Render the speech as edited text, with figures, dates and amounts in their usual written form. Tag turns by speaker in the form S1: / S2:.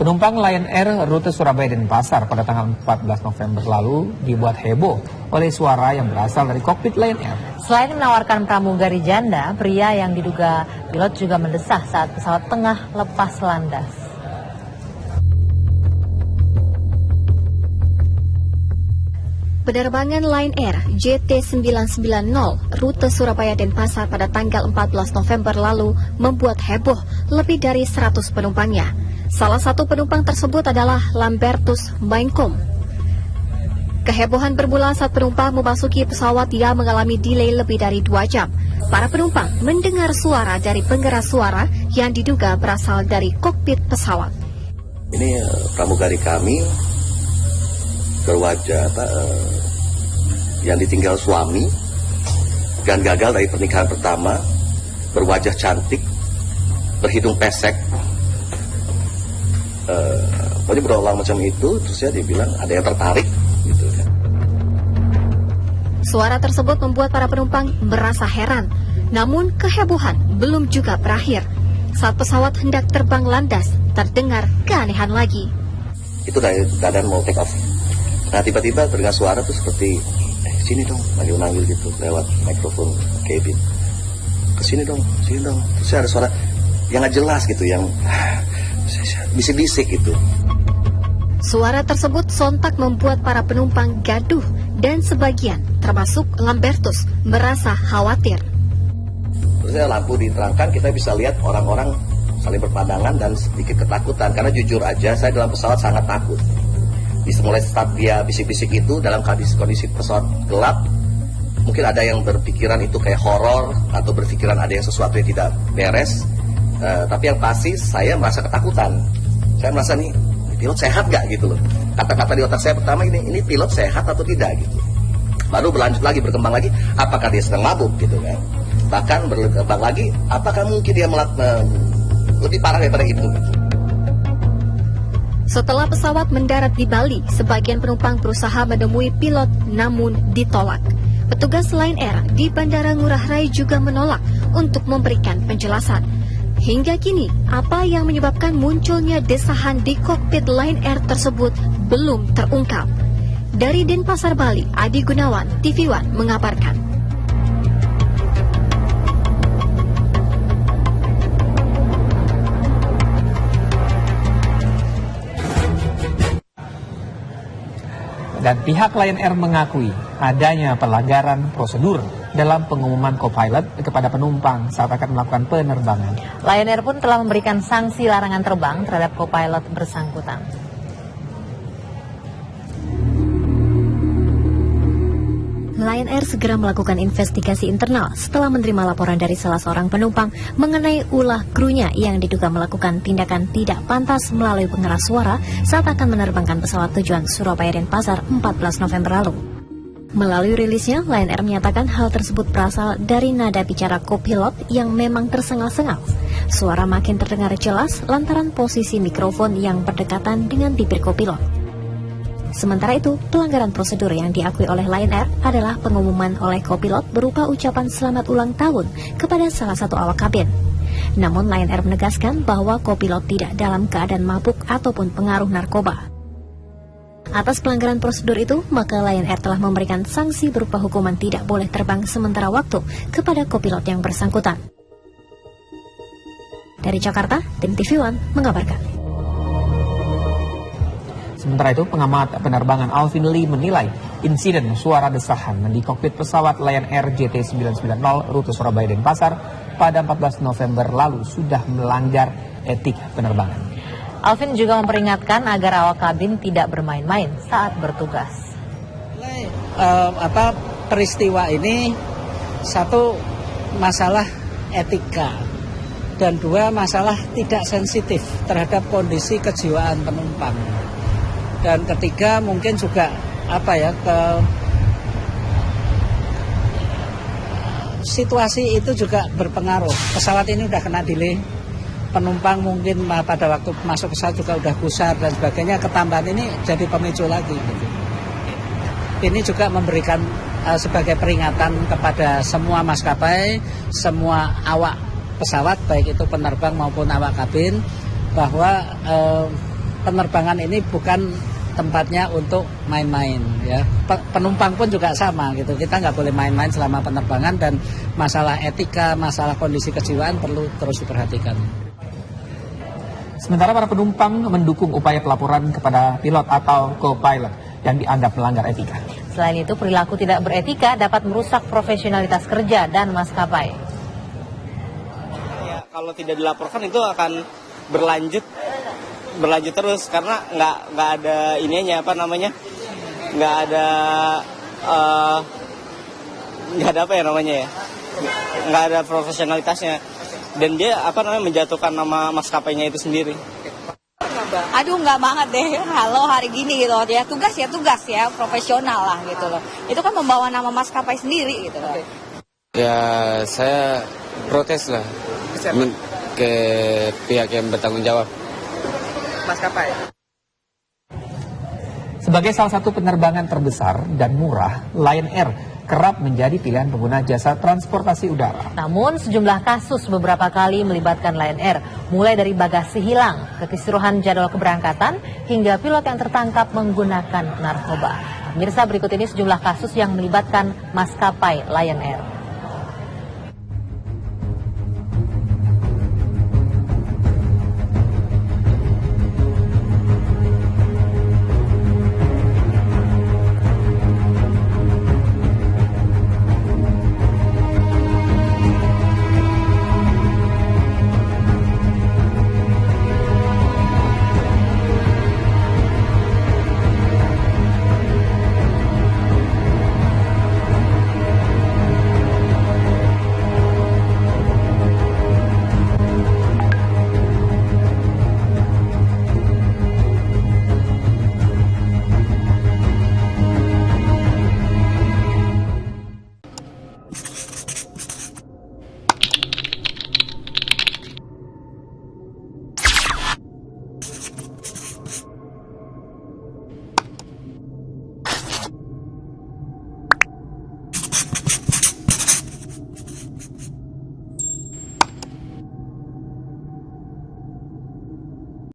S1: Penumpang Lion Air rute Surabaya Denpasar pada tanggal 14 November lalu dibuat heboh oleh suara yang berasal dari kokpit Lion Air.
S2: Selain menawarkan pramugari janda, pria yang diduga pilot juga mendesah saat pesawat tengah lepas landas.
S3: Penerbangan Lion Air JT990 rute Surabaya Denpasar pada tanggal 14 November lalu membuat heboh lebih dari 100 penumpangnya. Salah satu penumpang tersebut adalah Lambertus Mainkom. Kehebohan bermula saat penumpang memasuki pesawat yang mengalami delay lebih dari 2 jam. Para penumpang mendengar suara dari penggeras suara yang diduga berasal dari kokpit pesawat.
S4: Ini pramugari kami berwajah yang ditinggal suami dan gagal dari pernikahan pertama, berwajah cantik, berhidung pesek, pokoknya berulang macam itu. Terus ya dia bilang ada yang tertarik gitu kan.
S3: Suara tersebut membuat para penumpang merasa heran. Namun kehebohan belum juga berakhir. Saat pesawat hendak terbang landas, terdengar keanehan lagi.
S4: Itu dari keadaan mau take off. Nah tiba-tiba terdengar suara tuh seperti sini dong, manggil-manggil gitu lewat mikrofon cabin. Kesini dong, sini dong. Terus ada suara yang nggak jelas gitu, yang bisik-bisik gitu.
S3: Suara tersebut sontak membuat para penumpang gaduh dan sebagian, termasuk Lambertus, merasa khawatir.
S4: Terus lampu diterangkan, kita bisa lihat orang-orang saling berpandangan dan sedikit ketakutan. Karena jujur aja, saya dalam pesawat sangat takut. Mulai saat dia bisik-bisik itu dalam kondisi pesawat gelap, mungkin ada yang berpikiran itu kayak horor atau berpikiran ada yang sesuatu yang tidak beres. Tapi yang pasti saya merasa ketakutan. Saya merasa nih pilot sehat gak gitu loh. Kata-kata di otak saya pertama ini pilot sehat atau tidak gitu. Baru berlanjut lagi, berkembang lagi, apakah dia sedang mabuk gitu kan. Bahkan berkembang lagi, apakah mungkin dia lebih parah daripada itu gitu.
S3: Setelah pesawat mendarat di Bali, sebagian penumpang berusaha menemui pilot namun ditolak. Petugas Lion Air di Bandara Ngurah Rai juga menolak untuk memberikan penjelasan. Hingga kini, apa yang menyebabkan munculnya desahan di kokpit Lion Air tersebut belum terungkap. Dari Denpasar, Bali, Adi Gunawan, TV One mengabarkan.
S1: Dan pihak Lion Air mengakui adanya pelanggaran prosedur dalam pengumuman co-pilot kepada penumpang saat akan melakukan penerbangan.
S2: Lion Air pun telah memberikan sanksi larangan terbang terhadap co-pilot bersangkutan.
S3: Lion Air segera melakukan investigasi internal setelah menerima laporan dari salah seorang penumpang mengenai ulah krunya yang diduga melakukan tindakan tidak pantas melalui pengeras suara saat akan menerbangkan pesawat tujuan Surabaya Denpasar 14 November lalu. Melalui rilisnya, Lion Air menyatakan hal tersebut berasal dari nada bicara co-pilot yang memang tersengal-sengal. Suara makin terdengar jelas lantaran posisi mikrofon yang berdekatan dengan bibir co-pilot. Sementara itu, pelanggaran prosedur yang diakui oleh Lion Air adalah pengumuman oleh co-pilot berupa ucapan selamat ulang tahun kepada salah satu awak kabin. Namun Lion Air menegaskan bahwa co-pilot tidak dalam keadaan mabuk ataupun pengaruh narkoba. Atas pelanggaran prosedur itu, maka Lion Air telah memberikan sanksi berupa hukuman tidak boleh terbang sementara waktu kepada co-pilot yang bersangkutan. Dari Jakarta, tim TV One mengabarkan.
S1: Sementara itu, pengamat penerbangan Alvin Lee menilai insiden suara desahan di kokpit pesawat Lion Air JT990 rute Surabaya Denpasar pada 14 November lalu sudah melanggar etik penerbangan.
S2: Alvin juga memperingatkan agar awak kabin tidak bermain-main saat bertugas.
S5: Peristiwa ini satu masalah etika dan dua masalah tidak sensitif terhadap kondisi kejiwaan penumpang. Dan ketiga mungkin juga situasi itu juga berpengaruh. Pesawat ini udah kena delay, penumpang mungkin pada waktu masuk pesawat juga udah gusar dan sebagainya. Ketambahan ini jadi pemicu lagi gitu. Ini juga memberikan sebagai peringatan kepada semua maskapai, semua awak pesawat baik itu penerbang maupun awak kabin, bahwa penerbangan ini bukan tempatnya untuk main-main ya. Penumpang pun juga sama gitu. Kita nggak boleh main-main selama penerbangan dan masalah etika, masalah kondisi kejiwaan perlu terus diperhatikan.
S1: Sementara para penumpang mendukung upaya pelaporan kepada pilot atau co-pilot yang dianggap melanggar etika.
S2: Selain itu, perilaku tidak beretika dapat merusak profesionalitas kerja dan maskapai.
S6: Ya, kalau tidak dilaporkan itu akan berlanjut terus karena nggak ada ininya nggak ada nggak ada profesionalitasnya dan dia menjatuhkan nama maskapainya itu sendiri.
S7: Aduh, nggak banget deh. Halo, hari gini gitu ya, tugas ya, profesional lah gitu loh. Itu kan membawa nama maskapai sendiri gitu loh.
S8: Ya, saya protes lah ke pihak yang bertanggung jawab.
S1: Maskapai. Sebagai salah satu penerbangan terbesar dan murah, Lion Air kerap menjadi pilihan pengguna jasa transportasi udara.
S2: Namun sejumlah kasus beberapa kali melibatkan Lion Air, mulai dari bagasi hilang, kekisruhan jadwal keberangkatan, hingga pilot yang tertangkap menggunakan narkoba. Pemirsa, berikut ini sejumlah kasus yang melibatkan maskapai Lion Air.